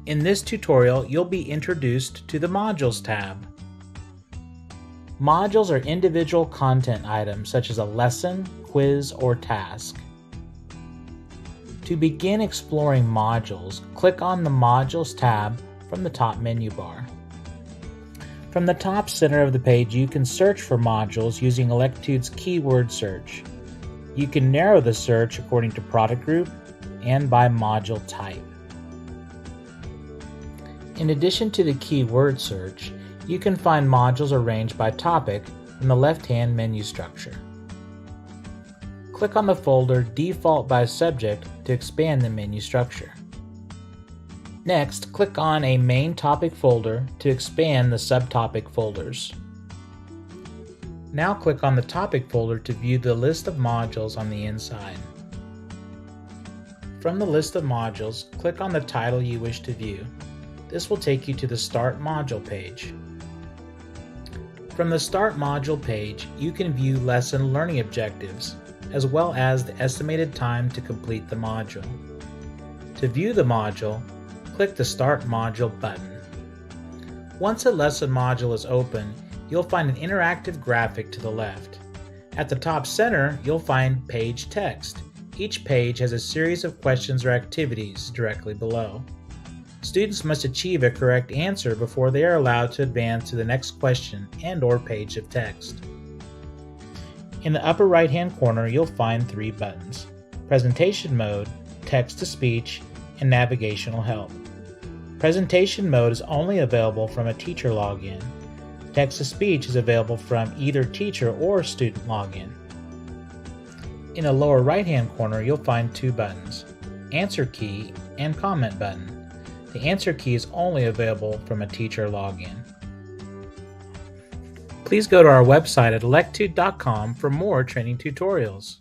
In this tutorial, you'll be introduced to the Modules tab. Modules are individual content items such as a lesson, quiz, or task. To begin exploring modules, click on the Modules tab from the top menu bar. From the top center of the page, you can search for modules using Electude's keyword search. You can narrow the search according to product group and by module type. In addition to the keyword search, you can find modules arranged by topic in the left-hand menu structure. Click on the folder Default by Subject to expand the menu structure. Next, click on a main topic folder to expand the subtopic folders. Now click on the topic folder to view the list of modules on the inside. From the list of modules, click on the title you wish to view. This will take you to the Start Module page. From the Start Module page, you can view lesson learning objectives, as well as the estimated time to complete the module. To view the module, click the Start Module button. Once a lesson module is open, you'll find an interactive graphic to the left. At the top center, you'll find page text. Each page has a series of questions or activities directly below. Students must achieve a correct answer before they are allowed to advance to the next question and/or page of text. In the upper right-hand corner, you'll find three buttons: Presentation Mode, Text-to-Speech, and Navigational Help. Presentation mode is only available from a teacher login. Text-to-speech is available from either teacher or student login. In the lower right-hand corner, you'll find two buttons: Answer Key and Comment button. The Answer Key is only available from a teacher login. Please go to our website at electude.com for more training tutorials.